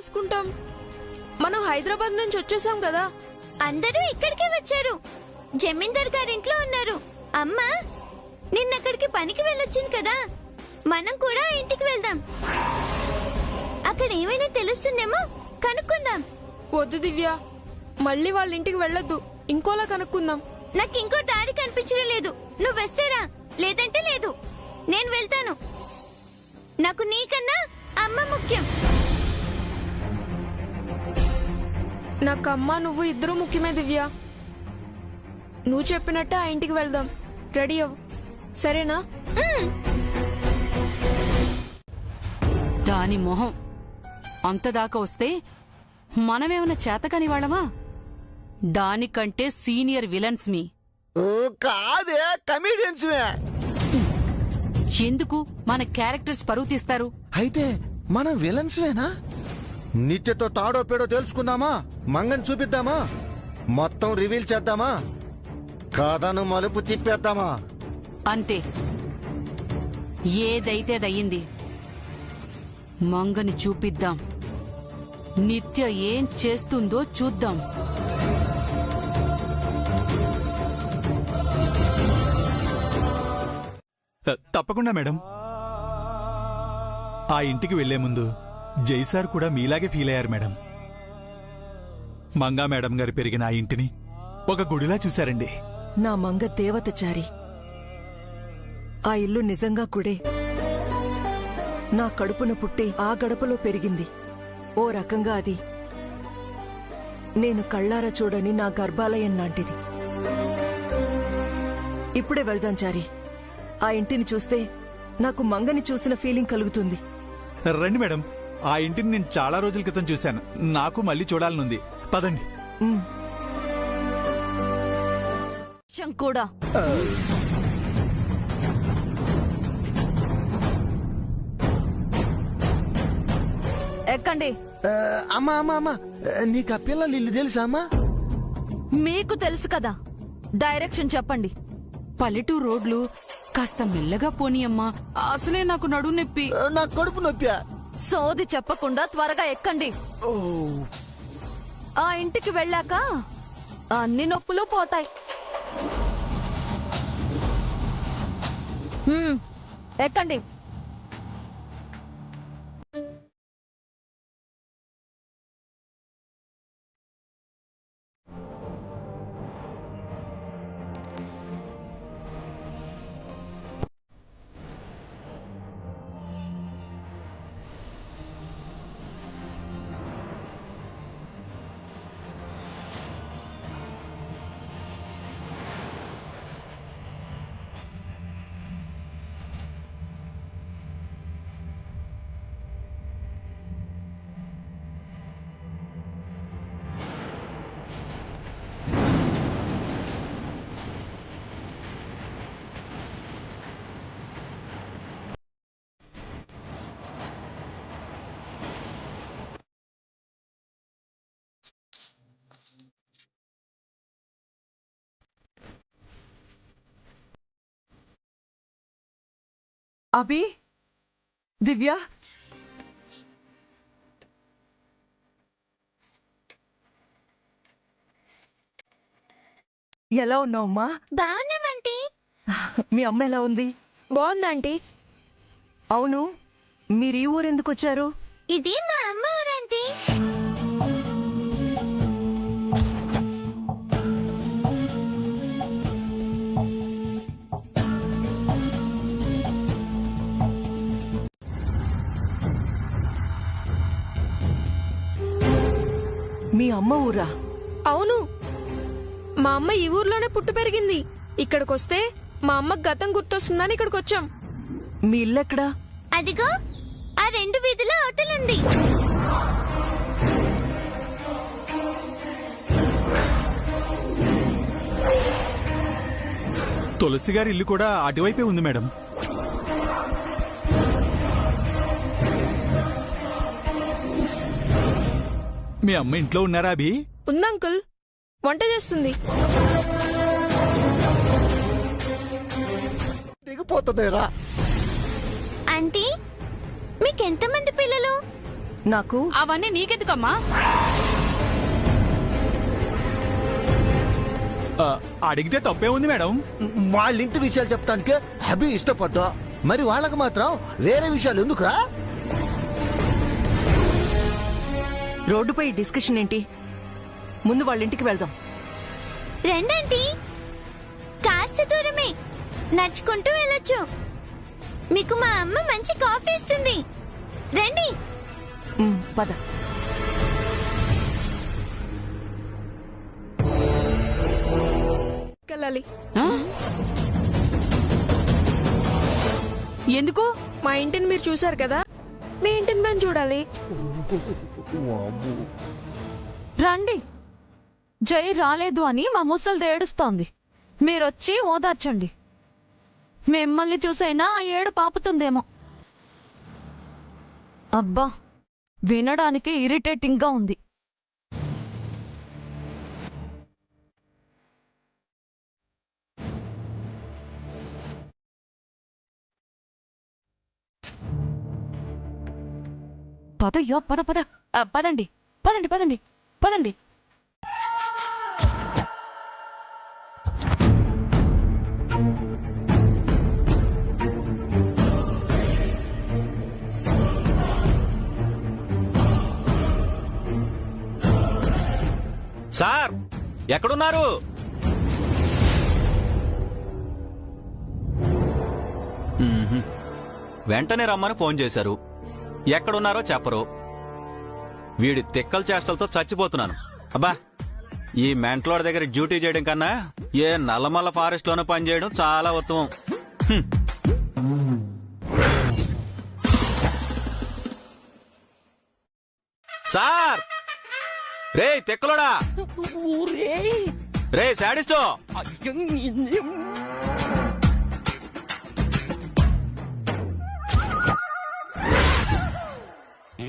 కలుసుకుంటాం? మనం హైదరాబాద్ నుంచి వచ్చేసాం కదా. అందరూ ఇక్కడికే వచ్చారు. జమీందార్ గారింట్లో ఉన్నారు. అమ్మ నిన్నక్కడికి పనికి వెళ్ళొచ్చింది కదా, మనం కూడా ఆ ఇంటికి వెళ్దాం. అక్కడ ఏమైనా తెలుస్తుందేమో కనుక్కుందాం. వద్దు దివ్య, మళ్ళీ వాళ్ళ ఇంటికి వెళ్ళొద్దు. ఇంకోలా కనుక్కుందాం. నాకు ఇంకో దారి కనిపించడం లేదు. నువ్వు వస్తేరా, లేదంటే లేదు. నేను వెళ్తాను. నాకు నీకన్నా అమ్మ ముఖ్యం. నాకు అమ్మ నువ్వు ఇద్దరు ముఖ్యమే దివ్య. నువ్వు చెప్పినట్టే ఆ ఇంటికి వెళ్దాం. రెడీ అవ్వు, సరేనా? దాని మొహం అంతదాకా వస్తే మనమేమన్నా చేతకాని వాళ్ళమా? దానికంటే సీనియర్ విలన్స్ మీ. కాదే, కమీడియన్స్. ఎందుకు మన క్యారెక్టర్స్ పరువు తీస్తారు? అయితే మనం విలన్స్వేనా? నిత్యతో తాడో పేడో తెలుసుకుందామా? మంగని చూపిద్దామా? మొత్తం రివీల్ చేద్దామా? కథను మలుపు తిప్పేద్దామా? అంతే, ఏదైతే దయ్యింది. మంగని చూపిద్దాం. నిత్య ఏం చేస్తుందో చూద్దాం. తప్పకుండా మేడం. ఆ ఇంటికి వెళ్లే ముందు జైసార్ కూడా మీలాగే ఫీల్ అయ్యారు మేడం. మంగా మేడం గారు పెరిగిన ఆ ఇంటిని ఒక గుడిలా చూశారండి. నా మంగ దేవతచారి. ఆ ఇల్లు నిజంగా గుడే. నా కడుపున పుట్టి ఆ గడపలో పెరిగింది. ఓ రకంగా అది నేను కళ్ళారా చూడని నా గర్భాలయం లాంటిది. ఇప్పుడే వెళ్దాం చారి. ఆ ఇంటిని చూస్తే నాకు మంగని చూసిన ఫీలింగ్ కలుగుతుంది. రండి మేడం, ఆ ఇంటిని నేను చాలా రోజుల క్రితం చూశాను. నాకు మళ్ళీ చూడాలనుంది. పదండి. కూడా ఎక్కండి. అమ్మా అమ్మా అమ్మా, నీకు ఆ పిల్లలు ఇల్లు తెలుసా అమ్మా? మీకు తెలుసు కదా, డైరెక్షన్ చెప్పండి. పల్లెటూరు రోడ్లు కాస్త మెల్లగా పోనీయమ్మా. అసలే నాకు నడు నొప్పి. నా కడుపు నొప్పి. సోది చెప్పకుండా త్వరగా ఎక్కండి. ఆ ఇంటికి వెళ్ళాక అన్ని నొప్పులు పోతాయి. ఎక్కండి. అభి, దివ్య, ఎలా ఉన్నావమ్మా? బాగున్నామంటీ. మీ అమ్మ ఎలా ఉంది? బాగుందంటీ. అవును, మీరు ఈ ఊరెందుకు వచ్చారు? ఇది మా అమ్మ ఊరంటీ. మీ అమ్మ ఊరా? అవును, మా అమ్మ ఈ ఊర్లోనే పుట్టి పెరిగింది. ఇక్కడికొస్తే మా అమ్మకు గతం గుర్తొస్తుందని ఇక్కడికి వచ్చాం. మీ ఇల్లెక్కడా? అదిగో ఆ 2 వీధుల అవతలుంది. తులసి గారి ఇల్లు కూడా అటువైపే ఉంది మేడం. మీ అమ్మ ఇంట్లో ఉన్నారా అభి? ఉంది అంకుల్, వంట చేస్తుంది. దిగిపోతుందేరా. ఆంటీ, మీకెంతమంది పిల్లలు? నాకు అవన్నీ నీకెందుకమ్మా? అడిగితే తప్పే ఉంది మేడం. వాళ్ళ ఇంటి విషయాలు చెప్పడానికే అభి ఇష్టపడ్డా, మరి వాళ్ళకి మాత్రం వేరే విషయాలు ఎందుకురా? రోడ్డుపై డిస్కషన్ ఏంటి? ముందు వాళ్ళ ఇంటికి వెళ్దాం. రండి, కాస్త దూరమే, నడుచుకుంటూ వెళ్ళొచ్చు. మీకు మా అమ్మ మంచి కాఫీ ఇస్తుంది. రండి. పద. వెళ్ళాలి. ఎందుకు? మా ఇంటిని మీరు చూసారు కదా, మీ ఇంటిని మేము చూడాలి. రండి. జై రాలేదు అని మా ముసలిది ఏడుస్తోంది. మీరొచ్చి ఓదార్చండి. మిమ్మల్ని చూసైనా ఆ ఏడు పాపుతుందేమో. అబ్బా, వినడానికి ఇరిటేటింగ్ గా ఉంది. పదయ్యో, పద పద. పదండి పదండి పదండి పదండి. సార్, ఎక్కడున్నారు? వెంటనే రమ్మని ఫోన్ చేశారు. ఎక్కడున్నారో చెప్పరు. వీడి తిక్కల చేష్టలతో చచ్చిపోతున్నాను. అబ్బా, ఈ మెంట్లోడి దగ్గర డ్యూటీ చేయడం కన్నా ఏ నల్లమల్ల ఫారెస్ట్ లోనే పనిచేయడం చాలా ఉత్తమం. సార్, రే తిక్కలోడా, రే శాడిస్టో,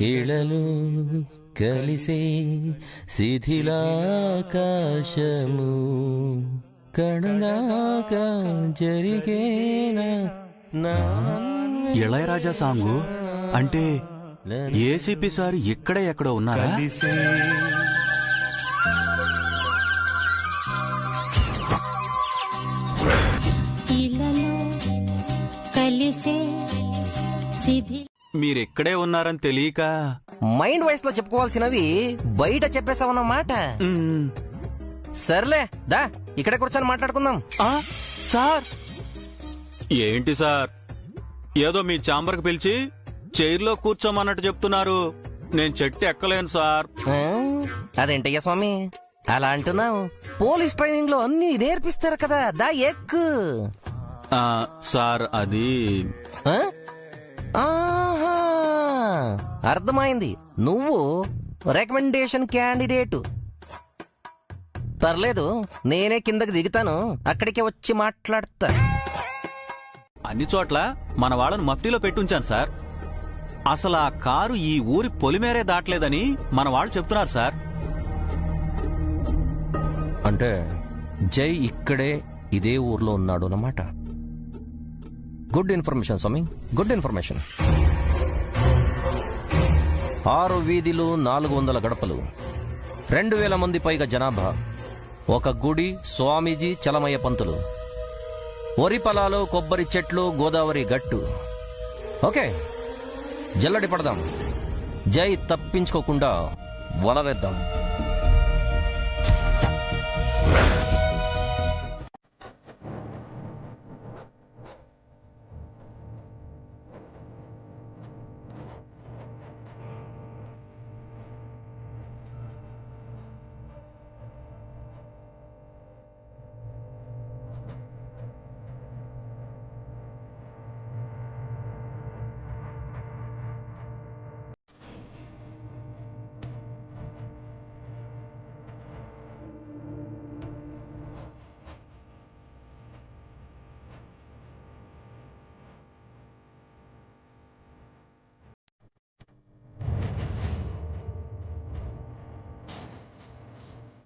ఇళలు కలిసే శిథిలాకాశము కణదాకా జరిగేనా నా ఇళయరాజా సాంగు అంటే ఏసీపీ సార్ ఇక్కడే ఎక్కడో ఉన్నారా? మీరిక్కడే ఉన్నారని తెలియక మైండ్ వాయిస్ లో చెప్పుకోవాల్సినవి బయట చెప్పేసావన్నమాట. సర్లే దా, ఇక్కడే కూర్చొని మాట్లాడుకుందాం. సార్, ఏంటి సార్, ఏదో మీ ఛాంబర్కి పిలిచి చైర్లో కూర్చోమన్నట్టు చెప్తున్నారు. నేను చెట్టు ఎక్కలేను సార్. అదేంటయ్యా స్వామి అలా అంటున్నావు? పోలీస్ ట్రైనింగ్ లో అన్ని నేర్పిస్తారు కదా, దా ఎక్కు. సార్ అది ఆహా, అర్థమైంది. నువ్వు రికమెండేషన్ క్యాండిడేటు. పర్లేదు, నేనే కిందకి దిగుతాను, అక్కడికే వచ్చి మాట్లాడతా. అన్ని చోట్ల మన వాళ్ళను మఫ్టీలో పెట్టుంచాను సార్. అసలు ఆ కారు ఈ ఊరి పొలిమేరే దాటలేదని మన వాళ్ళు చెప్తున్నారు సార్. అంటే జై ఇక్కడే ఇదే ఊర్లో ఉన్నాడు అన్నమాట. గుడ్ ఇన్ఫర్మేషన్ స్వామి, గుడ్ ఇన్ఫర్మేషన్. 6 వీధిలు, 400 గడపలు, 2000 మంది పైగా జనాభా, ఒక గుడి, స్వామీజీ, చలమయ్య పంతులు, వరి పొలాలు, కొబ్బరి చెట్లు, గోదావరి గట్టు. ఓకే, జల్లడి పడదాం. జై తప్పించుకోకుండా వల వేద్దాం.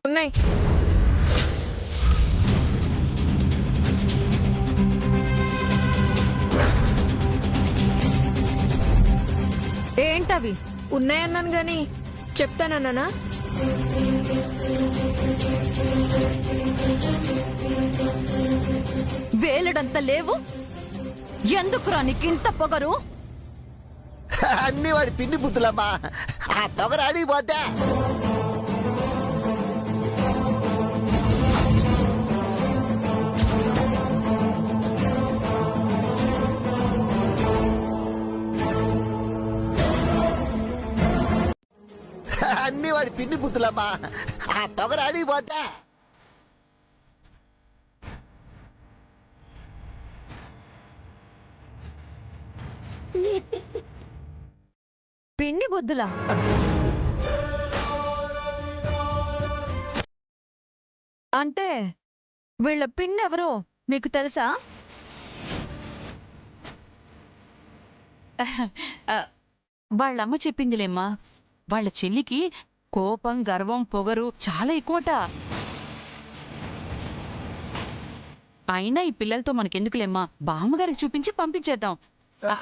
ఉన్నాయి. ఏంటవి? ఉన్నాయన్నాను గాని చెప్తానన్నానా? వేలుడంత లేవు, ఎందుకురా నీకింత పొగరు? అన్ని వాడి పిండి బుద్ధులమ్మా. ఆ పొగరు అడిగిపోతే అన్ని వాడి పిండి బుద్ధులమ్మా. ఆ పొగరు అడిగిపోతే పిండి బొద్దులా? అంటే వీళ్ళ పిన్ ఎవరో మీకు తెలుసా? వాళ్ళమ్మ చెప్పిందిలేమ్మా, వాళ్ళ చెల్లికి కోపం, గర్వం, పొగరు చాలా ఎక్కువట. అయినా ఈ పిల్లలతో మనకెందుకులేమ్మా, బామ్మగారికి చూపించి పంపించేద్దాం.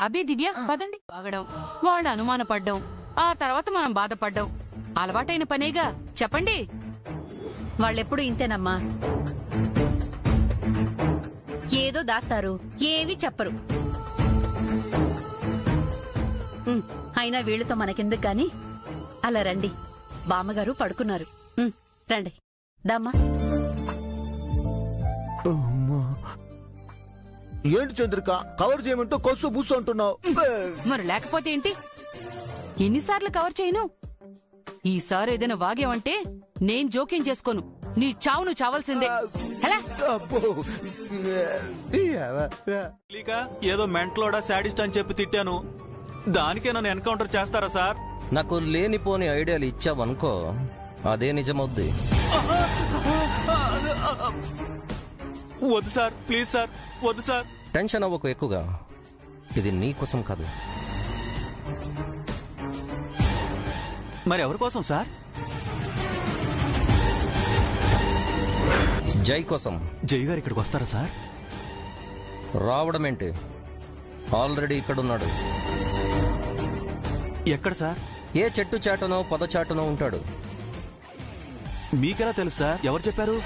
అబే దివ్య, పదండి. బాగడం, వాళ్ళు అనుమానపడ్డం, ఆ తర్వాత మనం బాధపడ్డం అలవాటైన పనేగా. చెప్పండి. వాళ్ళెప్పుడు ఇంతేనమ్మా, ఏదో దాస్తారు, ఏమీ చెప్పరు. అయినా వీళ్ళతో మనకెందుకు గాని, అలా రండి. బామ్మగారు పడుకున్నారు. రండి దమ్మా. ఏంటి చంద్రిక, కవర్ చేయమంటూ కొస్సు బుస్సు అంటున్నావు? మరి లేకపోతే ఏంటి? ఎన్నిసార్లు కవర్ చేయను? ఈసారి ఏదైనా వాగేవంటే నేను జోక్యం చేసుకోను. నీ చావు నువ్వు చావాల్సిందే. హలా? తెలియక ఏదో మెంటలోడా శాడిస్ట్ అని చెప్పి తిట్టాను, దానికే నన్ను ఎన్కౌంటర్ చేస్తారా సార్? నాకు లేనిపోని ఐడియాలు ఇచ్చావనుకో, అదే నిజమవుద్ది. వద్దు సార్, ప్లీజ్ సార్, వద్దు సార్. టెన్షన్ అవ్వకు ఎక్కువగా, ఇది నీ కోసం కాదు. మరి ఎవరి కోసం సార్? జై కోసం. జై గారు ఇక్కడికి వస్తారా సార్? రావడమేంటి, ఆల్రెడీ ఇక్కడున్నాడు. ఎక్కడ సార్? ఏ చెట్టు చాటునో పొదచాటునో ఉంటాడు. మీకెలా తెలుసు సార్? ఎవరు చెప్పారు?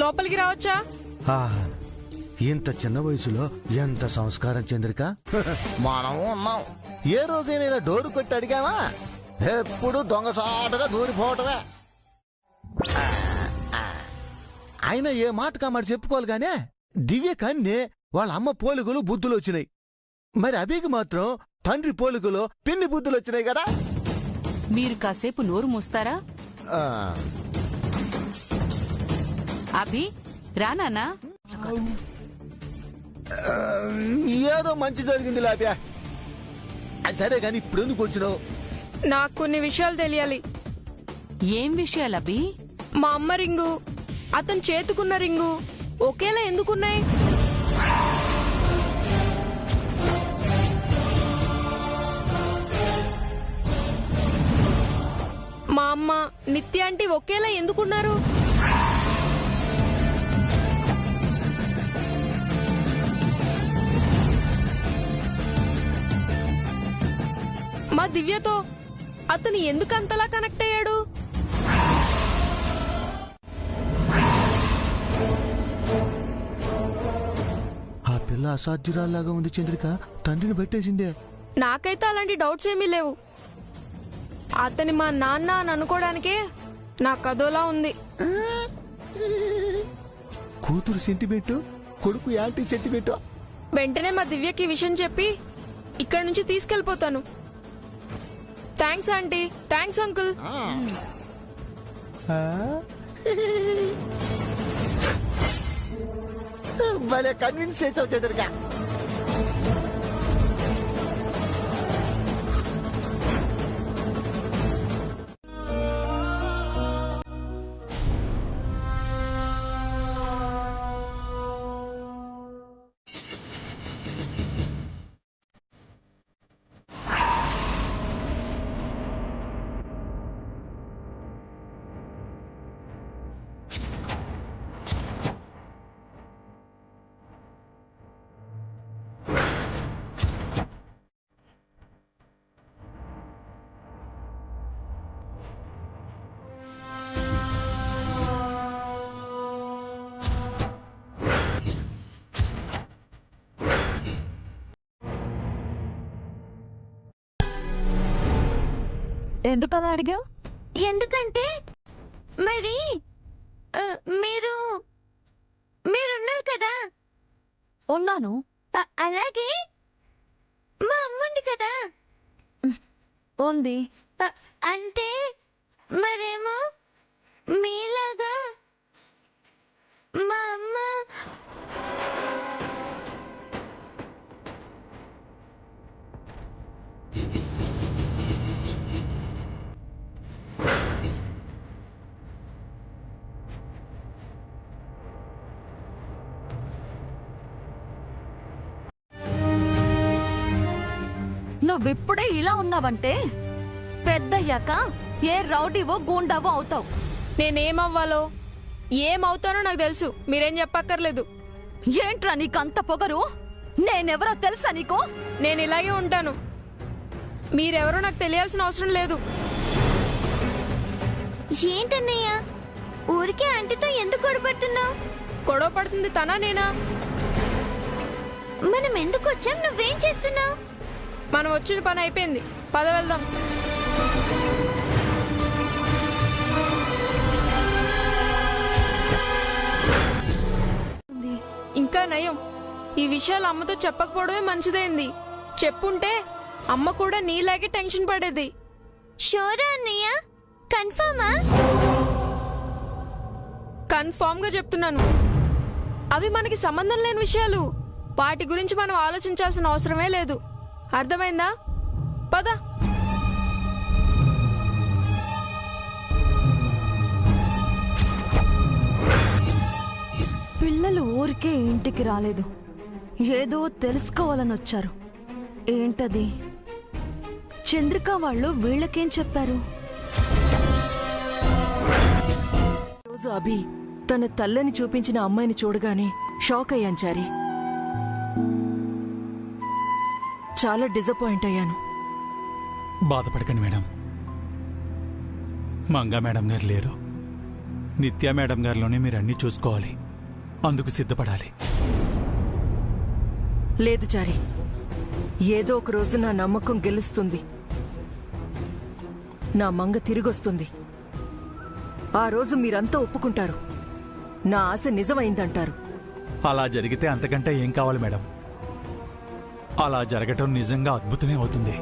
లోపలికి రావచ్చా? ఇంత చిన్న వయసులో ఎంత సంస్కారం చంద్రిక. మనం ఉన్నాం. ఏ రోజైనా ఇలా డోరు కొట్టి అడిగామా? ఎప్పుడు దొంగసాటుగా దూరిపోవటమే. ఆయన ఏ మాట కామాట చెప్పుకోవాలి గానే, దివ్య కన్నే వాళ్ళ అమ్మ పోలికలు బుద్ధులు వచ్చినాయి. మరి అభికి మాత్రం తండ్రి పోలికలు పిన్ని బుద్ధులు వచ్చినాయి కదా. మీరు కాసేపు నోరు మూస్తారా? అభి రానా? ఏదో మంచి జరిగింది లాభ్యా. సరే గాని ఇప్పుడు ఎందుకు వచ్చినావు? నాకు కొన్ని విషయాలు తెలియాలి. ఏం విషయాలు అభి? మా అమ్మ రింగు, అతను చేతుకున్న రింగు ఒకేలా ఎందుకున్నాయి? మా అమ్మ, నిత్య ఆంటీ ఒకేలా ఎందుకున్నారు? మా దివ్యతో అతను ఎందుకు అంతలా కనెక్ట్ అయ్యాడు? ఆ పిల్ల అసాధ్యురాల్లాగా ఉంది చంద్రిక. తండ్రిని పెట్టేసిందే. నాకైతే అలాంటి డౌట్స్ ఏమీ లేవు. అతని మా నాన్న అని అనుకోవడానికే నాకు అదోలా ఉంది. కూతురు సెంటిమెంట్, కొడుకు యాంటీ సెంటిమెంట్. వెంటనే మా దివ్యకి విషయం చెప్పి ఇక్కడి నుంచి తీసుకెళ్లిపోతాను. Thanks aunty, thanks uncle. భలే కన్విన్స్ చేసావు చంద్రిక. ఎందుకు అలా అడిగావు? ఎందుకంటే మరి మీరున్నారు కదా. ఉన్నాను. అలాగే మా అమ్మ ఉంది కదా. ఉంది. అంటే మరేమో మీలాగా మా అమ్మ నువ్విప్పుడే ఇలా ఉన్నావంటే పెద్దయ్యాక ఏ రౌడీవో గూండావో అవుతావు. నేనేమవ్వాలో ఏమవుతానో నాకు తెలుసు, మీరేం చెప్పక్కర్లేదు. ఏంట్రా నీకంత పొగరు? నేనెవరో తెలుసా నీకు? నేను ఇలాగే ఉంటాను, మీరెవరో నాకు తెలియాల్సిన అవసరం లేదు. ఏంటన్నయ్య ఊరికే ఆంటీతో ఎందుకు గొడవపడుతున్నావు? గొడవ పడుతుంది తనా నేనా? మనం ఎందుకు వచ్చాం? నువ్వేం చేస్తున్నావు? మనం వచ్చిన పని అయిపోయింది, పద వెళ్దాం. ఇంకా నయం, ఈ విషయాలు అమ్మతో చెప్పకపోవడమే మంచిదైంది. చెప్పుంటే అమ్మ కూడా నీలాగే టెన్షన్ పడేది. షోరా అన్నయ్య? కన్ఫర్మా? కన్ఫర్మ్ గా చెప్తున్నాను. అవి మనకి సంబంధం లేని విషయాలు, వాటి గురించి మనం ఆలోచించాల్సిన అవసరమే లేదు. అర్థమైందా? పద. పిల్లలు ఊరికే ఇంటికి రాలేదు, ఏదో తెలుసుకోవాలని వచ్చారు. ఏంటది? చంద్రిక వాళ్ళు వీళ్ళకేం చెప్పారు? రోజు అభి తన తల్లని చూపించిన అమ్మాయిని చూడగానే షాక్ అయ్యాను చారి. చాలా డిసప్పాయింట్ అయ్యాను. బాధపడకండి మేడం, మంగా మేడం గారు లేరు. నిత్యా మేడం గారిలోనే మీరు అన్నీ చూసుకోవాలి, అందుకు సిద్ధపడాలి. లేదు చారి, ఏదో ఒక రోజు నా నమ్మకం గెలుస్తుంది. నా మంగ తిరిగొస్తుంది. ఆ రోజు మీరంతా ఒప్పుకుంటారు, నా ఆశ నిజమైందంటారు. అలా జరిగితే అంతకంటే ఏం కావాలి మేడం? అలా జరగటం నిజంగా అద్భుతమే అవుతుంది.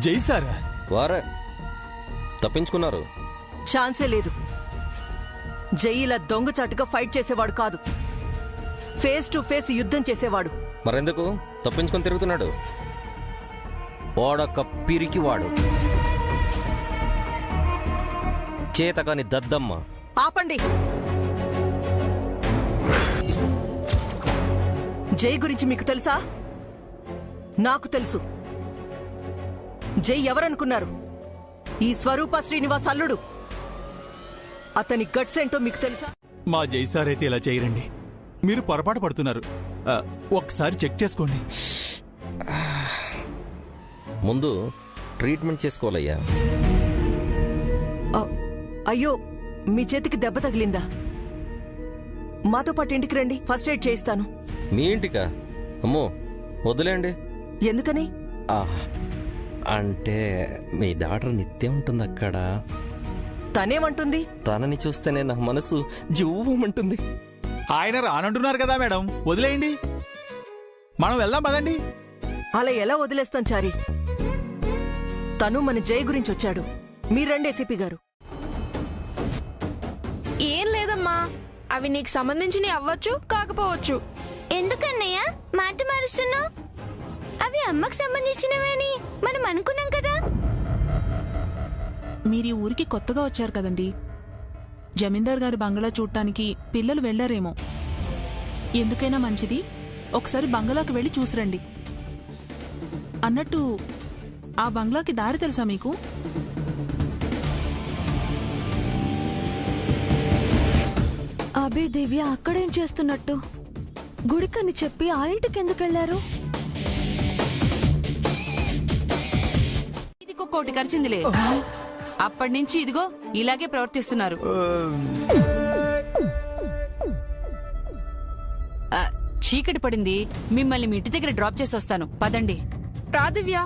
జై సారా? వారే తప్పించుకున్నారు. ఛాన్సే లేదు. జై ఇలా దొంగచాటుగా ఫైట్ చేసేవాడు కాదు, ఫేస్ టు ఫేస్ యుద్ధం చేసేవాడు. మరెందుకు తప్పించుకొని తిరుగుతున్నాడు? వాడొక్క పిరికి వాడు, చేతకాని దద్దమ్మ. ఆపండి. జై గురించి మీకు తెలుసా? నాకు తెలుసు. జై ఎవరనుకున్నారు? ఈ స్వరూప శ్రీనివాస్ అల్లుడు. అతని గట్స్ ఏంటో మీకు తెలుసా? మా జై సార్ అయితే ఇలా చేయరండి, మీరు పొరపాటు పడుతున్నారు. ఒకసారి చెక్ చేసుకోండి. ముందు ట్రీట్మెంట్ చేసుకోవాలయ్యా. అయ్యో, మీ చేతికి దెబ్బ తగిలిందా? మాతో పాటు ఇంటికి రండి, ఫస్ట్ ఎయిడ్ చేయిస్తాను. మీ ఇంటికా? అమ్మో వదిలేండి. ఎందుకని? అంటే మీ డాక్టర్ నిత్యం ఉంటుంది అక్కడ. తనేమంటుంది? తనని చూస్తేనే నా మనసు జువ్వమంటుంది. ఆయన రానంటున్నారు కదా మేడం, వదిలేయండి, మనం వెళ్దాం పదండి. అలా ఎలా వదిలేస్తాం చారి? తను మన జై గురించి వచ్చాడు. మీరండి ఏసీపీ గారు. ఏం లేదమ్మా, అవి నీకు సంబంధించినవి అవ్వచ్చు, కాకపోవచ్చు. ఎందుకన్నయ్య మాట మారుస్తున్నావు? చూస్తున్నావు? అవి అమ్మకు సంబంధించినవని మనం అనుకున్నాం కదా. మీరు ఈ ఊరికి కొత్తగా వచ్చారు కదండి. జమీందార్ గారి బంగ్లా చూడటానికి పిల్లలు వెళ్లారేమో. ఎందుకైనా మంచిది ఒకసారి బంగ్లాకి వెళ్లి చూసిరండి. అన్నట్టు ఆ బంగ్లాకి దారి తెలుసా మీకు? అబే దివ్య అక్కడేం చేస్తున్నట్టు? గుడికని చెప్పి ఆ ఇంటికి ఎందుకు వెళ్లారు? ఇదిగో కోటి ఖర్చిందిలే. అప్పటి నుంచి ఇదిగో ఇలాగే ప్రవర్తిస్తున్నారు. చీకటి పడింది, మిమ్మల్ని మీ ఇంటి దగ్గర డ్రాప్ చేసి వస్తాను, పదండి. రా దివ్య.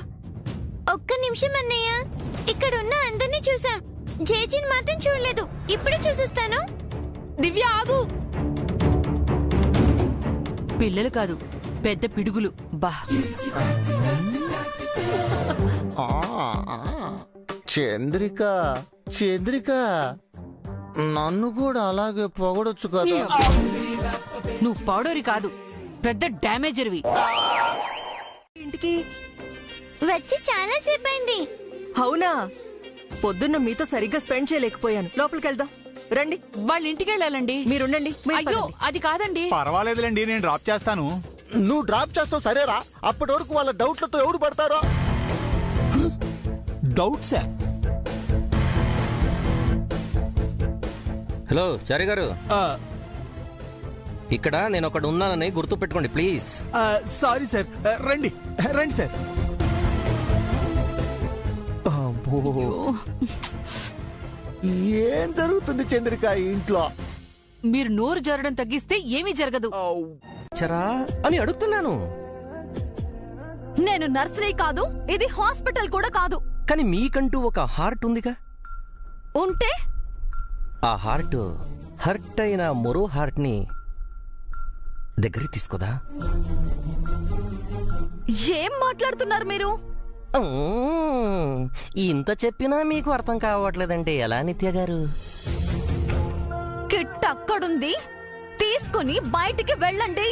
ఒక్క నిమిషం అన్నయ్య, ఇక్కడ ఉన్న అందరినీ చూసాం, జేజీని మాత్రం చూడలేదు. ఇప్పుడే చూసిస్తాను. దివ్య ఆగు. పిల్లలు కాదు, పెద్ద పిడుగులు. బా చంద్రిక చంద్రిక, నన్ను కూడా అలాగే పొగడొచ్చు కదా. నువ్వు పౌడరి కాదు, పెద్ద డ్యామేజర్వి. ఇంటికి వచ్చి చాలా సేపు అయింది. అవునా? పొద్దున్న మీతో సరిగ్గా స్పెండ్ చేయలేకపోయాను. లోపలికి వెళ్దాం రండి. వాళ్ళ ఇంటికి వెళ్ళాలండి. మీరుండండి. మీరు అయ్యో పదండి. అది కాదండి. పర్వాలేదులేండి, నేను డ్రాప్ చేస్తాను. నువ్వు డ్రాప్ చేస్తావు సరేరా, అప్పటి వరకు వాళ్ళ డౌట్లతో ఎవరు పడతారో. డౌట్సా? హలో చారి గారు, ఇక్కడ నేను ఒకడు ఉన్నానని గుర్తు పెట్టుకోండి ప్లీజ్. Sorry sir. రండి రండి సార్. ఏం జరుగుతుంది చంద్రిక ఈ ఇంట్లో? మీరు నోరు జరగడం తగ్గిస్తే ఏమీ జరగదు. చరా అని అడుగుతున్నాను. నేను నర్సరీ కాదు, ఇది హాస్పిటల్ కూడా కాదు. కానీ మీకంటూ ఒక హార్ట్ ఉందిగా. ఉంటే ఆ హార్ట్ హర్ట్ అయిన మరో హార్ట్ ని దగ్గరికి తీసుకోదా? ఏం మాట్లాడుతున్నారు మీరు? ఇంత చెప్పినా మీకు అర్థం కావట్లేదంటే ఎలా నిత్య గారు? కిట్ అక్కడుంది, తీసుకుని బయటికి వెళ్ళండి.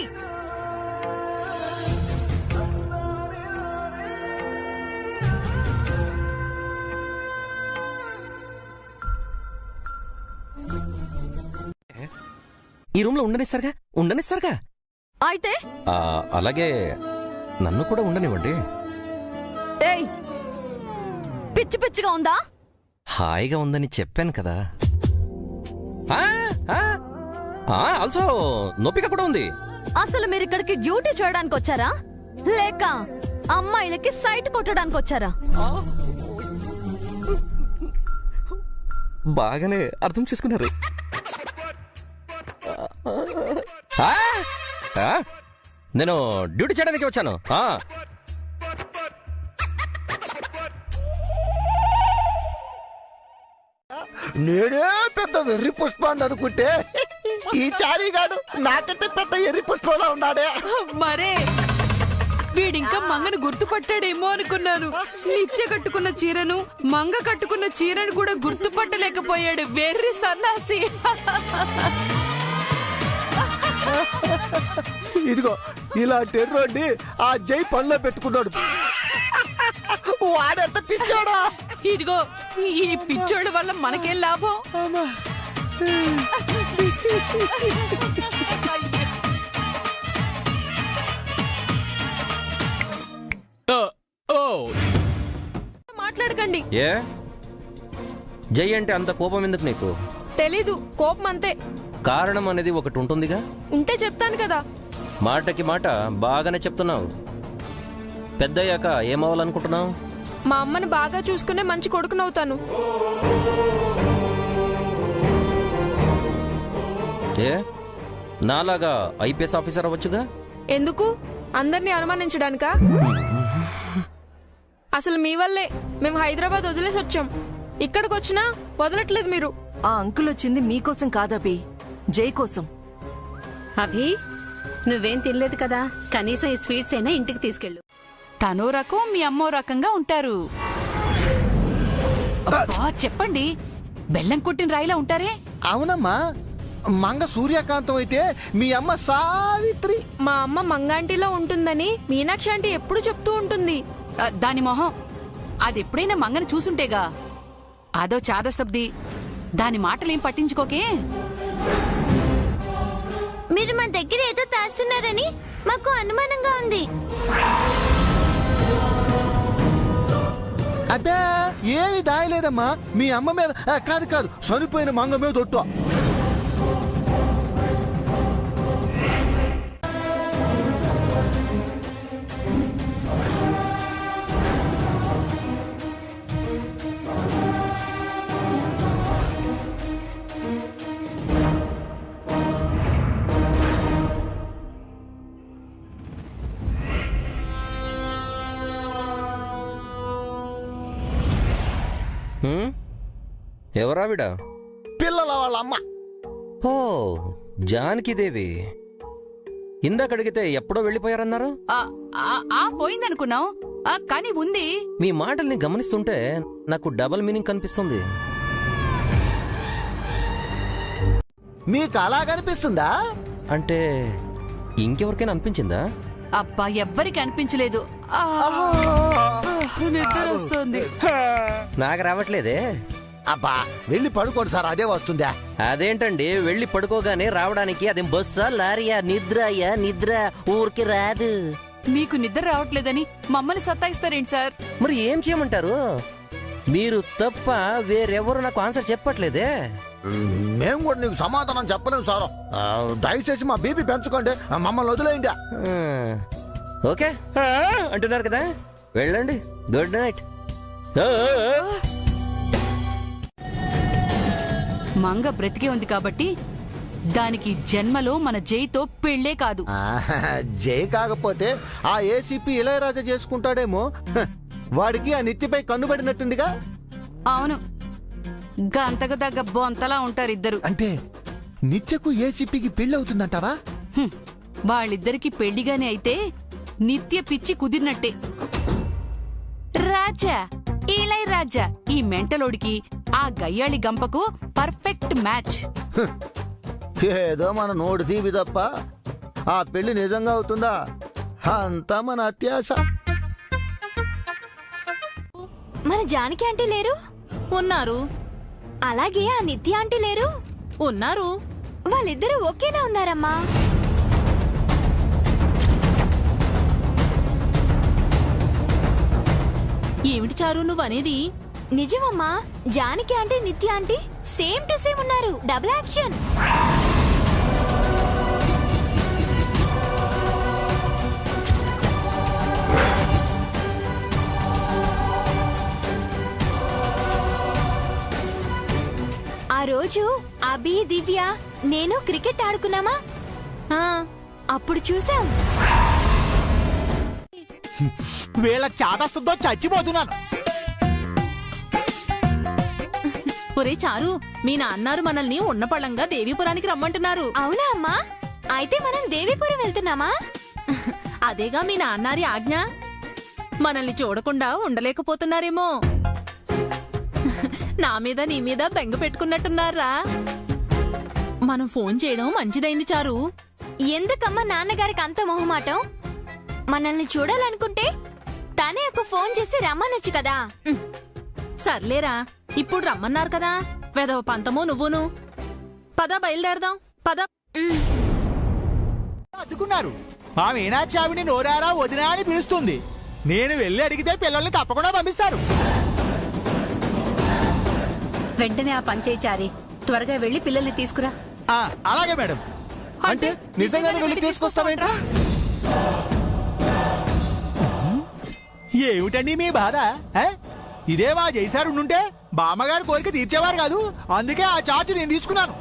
ఈ రూమ్ లో ఉండనిస్తారుగా? అయితే అలాగే నన్ను కూడా ఉండనివ్వండి. ఏయ్, పిచ్చి పిచ్చిగా ఉందా? హాయిగా ఉందని చెప్పాను కదా. ఆల్సో నొప్పిక కూడా ఉంది. అసలు మీరు ఇక్కడికి డ్యూటీ చేయడానికి వచ్చారా, లేక అమ్మాయిలకి సైట్ కొట్టడానికి వచ్చారా? బాగానే అర్థం చేసుకున్నారు. నేను డ్యూటీ చేయడానికి వచ్చాను. నేనే పెద్ద వెర్రి పుష్పాన్ని అనుకుంటే ఈ చారీగాడు నాకంటే పెద్ద ఎర్రి పుష్పంలా ఉన్నాడే. మరే వీడింకా మంగను గుర్తుపట్టాడేమో అనుకున్నాను. నిత్య కట్టుకున్న చీరను, మంగ కట్టుకున్న చీరను కూడా గుర్తుపట్టలేకపోయాడు. వెర్రి సన్నాసి. ఇదిగో ఇలా టెర్రోడ్ని ఆ జై పనిలో పెట్టుకున్నాడు. వాడెంత పిచ్చాడా! ఇదిగో ఈ పిచ్చోడు వల్ల మనకేం లాభం? మాట్లాడకండి. ఏ జై అంటే అంత కోపం ఎందుకు నీకు? తెలీదు, కోపం అంతే. కారణం అనేది ఒకటి ఉంటుందిగా. ఉంటే చెప్తాను కదా. మాటకి మాట బాగానే చెప్తున్నావు. పెద్దయ్యాక ఏమవ్వాలనుకుంటున్నావు? మా అమ్మని బాగా చూసుకునే మంచి కొడుకునవుతాను. ఏ నాలాగా ఐపీఎస్ ఆఫీసర్ అవ్వచ్చుగా. ఎందుకు? అందరినీ అనుమానించడానికా? అసలు మీ వల్లే మేము హైదరాబాద్ వదిలేసి వచ్చాం. ఇక్కడికి వచ్చినా వదలట్లేదు మీరు. ఆ అంకుల్ వచ్చింది మీకోసం కాదబి, జై కోసం. అభి, నువ్వేం తినలేదు కదా, కనీసం ఈ స్వీట్స్ అయినా ఇంటికి తీసుకెళ్ళు. తనో రకం, మీ అమ్మో రకంగా ఉంటారు. అబ్బా, చెప్పండి. బెల్లం కొట్టిన రాయిలా ఉంటారే. అవునమ్మా, మంగ సూర్యకాంతం అయితే మీ అమ్మ సావిత్రి. మా అమ్మ మంగాంటిలో ఉంటుందని మీనాక్షి ఆంటీ ఎప్పుడు చెప్తూ ఉంటుంది. దాని మొహం అది ఎప్పుడైనా మంగని చూసుంటేగా. అదో చాదస్తబ్ది, దాని మాటలేం పట్టించుకోకే. మీరు మా దగ్గర ఏదో దాస్తున్నారని మాకు అనుమానంగా ఉంది. అబ్బే ఏమి దాయలేదమ్మా. మీ అమ్మ మీద కాదు చనిపోయిన మంగ మీద ఒట్టు. ఎవరావిడ? పిల్లల వాళ్ళ అమ్మ. ఓ జానకిదేవి. ఇందాక అడిగితే ఎప్పుడో వెళ్ళిపోయారన్నారు. పోయిందనుకున్నాం, కానీ ఉంది. మీ మాటల్ని గమనిస్తుంటే నాకు డబుల్ మీనింగ్ కనిపిస్తుంది. మీకు అలా కనిపిస్తుందా? అంటే ఇంకెవరికైనా అనిపించిందా? అబ్బా ఎవ్వరికి అనిపించలేదు. నిద్ర వస్తుంది. నాకు రావట్లేదే. అబ్బా వెళ్ళి పడుకోండి సార్, అదే వస్తుందా? అదేంటండి వెళ్ళి పడుకోగానే రావడానికి? అదేం బస్సా లారీయా? నిద్ర అయ్యా నిద్ర ఊరికి రాదు. మీకు నిద్ర రావట్లేదని మమ్మల్ని సత్తాయిస్తారేంటి సార్? మరి ఏం చేయమంటారు? మీరు తప్ప వేరెవరు నాకు ఆన్సర్ చెప్పట్లేదే. మేము కూడా నీకు సమాధానం చెప్పలేము సార్. దయచేసి మా బీపీ పెంచుకోండి, మమ్మల్ని వదిలేయండి. ఓకే అంటున్నారు కదా, వెళ్ళండి. Good night. మంగ బ్రతికే ఉంది కాబట్టి దానికి జన్మలో మన జైతో పెళ్లే కాదు. జై కాకపోతే ఆ ఏసీపీ ఇళయరాజా చేసుకుంటాడేమో. వాడికి ఆ నిత్యపై కన్నుబడినట్టుందిగా. అవును, గంతకు దగ్గ బొంతలా ఉంటారు ఇద్దరు. అంటే నిత్యకు ఏసీపీకి పెళ్లి అవుతుందంటావా? వాళ్ళిద్దరికి పెళ్లిగానే అయితే నిత్య పిచ్చి కుదిరినట్టే. రాజా ఇళయరాజా ఈ మెంటలోడికి ఆ గయ్యాళి గంపకు పర్ఫెక్ట్ మ్యాచ్. ఏదో మన నోటి తీపి తప్ప ఆ పెళ్లి నిజంగా అవుతుందా? అంతా మన అత్యాశ. మన జానకి ఆంటీ లేరు? ఉన్నారు. అలాగే ఆ నిత్య ఆంటీ లేరు? ఉన్నారు. వాళ్ళిద్దరూ ఒకేలా ఉన్నారమ్మా. ఏమిటి చారు నువ్వనేది? నిజమమ్మా, జానకి ఆంటీ నిత్య ఆంటీ సేమ్ టు సేమ్ ఉన్నారు. Double action. ఆ రోజు అభి దివ్య నేను క్రికెట్ ఆడుకున్నామా, అప్పుడు చూసాం. వీళ్ళకి చాదస్తుందో చచ్చిపోతున్నాను. ఒరే చారు, మీ నాన్నారు మనల్ని ఉన్నపళంగా దేవీపురానికి రమ్మంటున్నారు. అవునా అమ్మా? అయితే మనం దేవీపురం వెళ్తున్నామా? అదేగా మీ నాన్నారి ఆజ్ఞ. మనల్ని చూడకుండా ఉండలేకపోతున్నారేమో. నా మీద నీ మీద బెంగ పెట్టుకున్నట్టున్నారా? మనం ఫోన్ చేయడం మంచిదైంది చారు. ఎందుకమ్మా నాన్నగారికి అంత మొహమాటం? మనల్ని చూడాలనుకుంటే తనే ఒక ఫోన్ చేసి రమ్మనొచ్చు కదా. సర్లేరా, ఇప్పుడు రమ్మన్నారు కదా, వెదవ పంతము నువ్వును. పద బయలుదేరదాం. పద. అడ్డుకున్నారు. ఆ మీనాక్షి ఆవిని నోరారా వదినా అని పిలుస్తుంది. నేను వెళ్ళి అడిగితే పిల్లల్ని తప్పకుండా పంపిస్తారు. వెంటనే ఆ పని చేయి. త్వరగా వెళ్ళి పిల్లల్ని తీసుకురా. అలాగే మేడం. అంటే నిజంగానే వెళ్ళి తీసుకొస్తావేంట్రా? ఏమిటండి మీ బాధ? ఇదే మా జైసారు ఉండుంటే బామ్మగారి కోరిక తీర్చేవారు కాదు. అందుకే ఆ చార్జ్ నేను తీసుకున్నాను.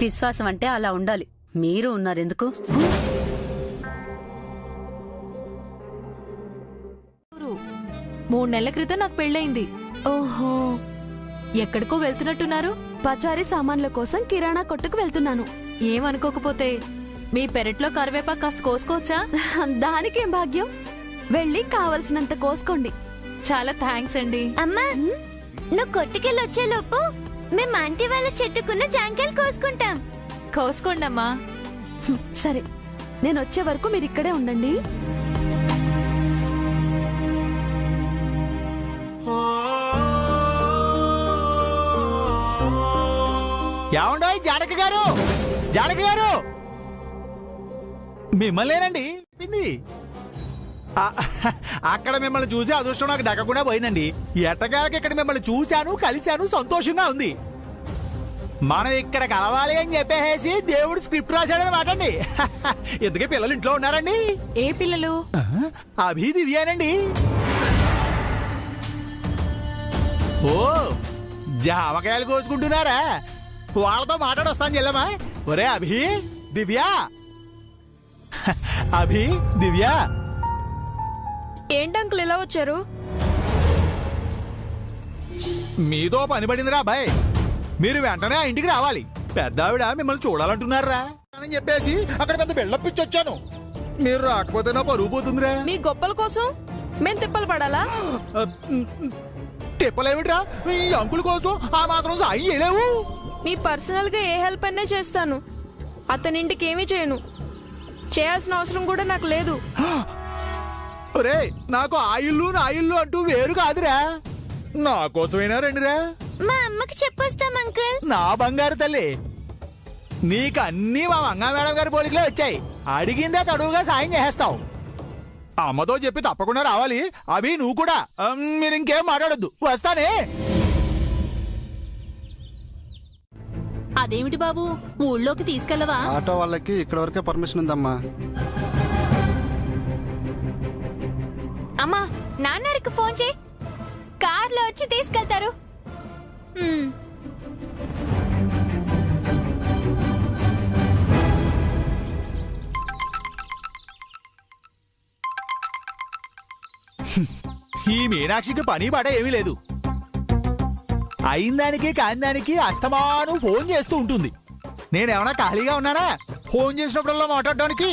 విశ్వాసం అంటే అలా ఉండాలి. మీరు ఉన్నారెందుకు? 3 నెలల క్రితం నాకు పెళ్ళయింది. ఓహో, ఎక్కడికో వెళ్తున్నట్టున్నారు? పచారీ సామాన్ల కోసం కిరాణా కొట్టుకు వెళ్తున్నాను. ఏమనుకోకపోతే మీ పెరట్లో కరివేపాకు కాస్త కోసుకోవచ్చా? దానికేం భాగ్యం. వెళ్ళి కావలసినంత కోసుకోండి. చాలా థ్యాంక్స్ అండి. అమ్మా నువ్వు కొట్టుకెళ్ళి వచ్చేలోపు మేము ఆంటీ వాళ్ళ చెట్టుకున్న జాంకాయలు కోసుకుంటాం. కోసుకోండమ్మా. సరే, నేను వచ్చే వరకు మీరు ఇక్కడే ఉండండి. ఏమండో జానకి గారు, జానకి గారు, మిమ్మల్నేనండి అక్కడ మిమ్మల్ని చూసి అదృష్టం నాకు దక్కకుండా పోయిందండి. ఎట్టగాలకి ఇక్కడ మిమ్మల్ని చూశాను, కలిశాను, సంతోషంగా ఉంది. మనం ఇక్కడ కలవాలి అని చెప్పేసి దేవుడు స్క్రిప్ట్ రాశాడనమాట అండి. ఎందుకే పిల్లలు ఇంట్లో ఉన్నారండి? ఏ పిల్లలు? అభి దివ్యానండి. ఓ జామకాయలు కోసుకుంటున్నారా? వాళ్ళతో మాట్లాడొస్తాను చెల్లమ్మా. ఒరే అభి, దివ్య, అభి, దివ్య. ఏంటంకుల్ ఇలా వచ్చారు? మీతో పని పడిందిరా అబ్బాయి. మీరు వెంటనే ఆ ఇంటికి రావాలి. పెద్ద ఆవిడ మిమ్మల్ని చూడాలంటున్నారా అని చెప్పేసి అక్కడ పెద్ద బిల్డప్ వచ్చాను. మీరు రాకపోతే నా పరువు పోతుందిరా. మీ గొప్పల కోసం మేము తిప్పలు పడాలా? తిప్పలేమిట్రా, ఈ అంకుల్ కోసం ఆ మాత్రం సాయం చేయలేవు. మీ పర్సనల్ గా ఏ హెల్ప్ అనే చేస్తాను, అతని ఇంటికి ఏమీ చేయను. చేయాల్సిన అవసరం కూడా నాకు లేదు. ఒరే, నాకు ఆ ఇల్లు నా ఇల్లు అంటూ వేరు కాదురా. నా కోసమైనా రండిరా. మా అమ్మకి చెప్పొస్తాం అంకుల్. నా బంగారు తల్లి, నీకు అన్నీ మా మంగా మేడం గారి పోలికలే వచ్చాయి. అడిగిందే తడువుగా సాయం చేసేస్తావు. అమ్మతో చెప్పి తప్పకుండా రావాలి. అభి నువ్వు కూడా. మీరు ఇంకేం మాట్లాడొద్దు, వస్తానే. అదేమిటి బాబు, ఊళ్ళోకి తీసుకెళ్ళవా? ఆటో వాళ్ళకి ఇక్కడ వరకే పర్మిషన్ ఉందమ్మా. అమ్మా, నాన్నకి ఫోన్ చేయి, కార్లో వచ్చి తీసుకెళ్తారు. ఈ మీనాక్షికి పని పాట ఏమీ లేదు. అయిందానికి కాందానికి అస్తమాను ఫోన్ చేస్తూ ఉంటుంది. నేనేమన్నా ఖాళీగా ఉన్నానా? ఫోన్ చేసినప్పుడల్లా మాట్లాడడానికి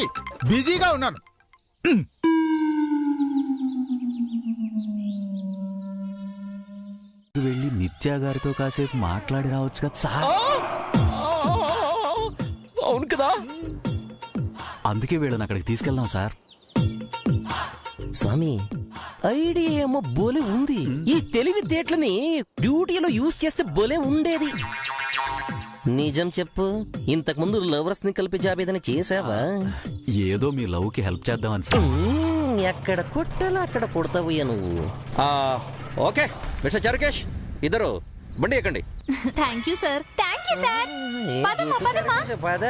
బిజీగా ఉన్నాను. వెళ్ళి నిత్య గారితో కాసేపు మాట్లాడి రావచ్చు కదా సార్. అవును కదా, అందుకే వీళ్ళని అక్కడికి తీసుకెళ్దాం సార్. స్వామి, ఐడియా ఏమో బోలే ఉంది. ఈ తెలివితేటలని డ్యూటీలో యూజ్ చేస్తే బోలే ఉండేది. నిజం చెప్పు, ఇంతకు ముందు లవర్స్ ని కలిపి జాబ్ ఏదైనా చేసావా? ఏదో మీ లవ్ కి హెల్ప్ చేద్దామని సార్. ఎక్కడ కొట్టాలో అక్కడ కొడతావయ్యా నువ్వు. ఓకే మిస్టర్ చరకేష్, ఇద్దరు బండి ఎక్కండి. Thank you sir. Thank you sir. పదమ్మా, పదమ్మా. పద.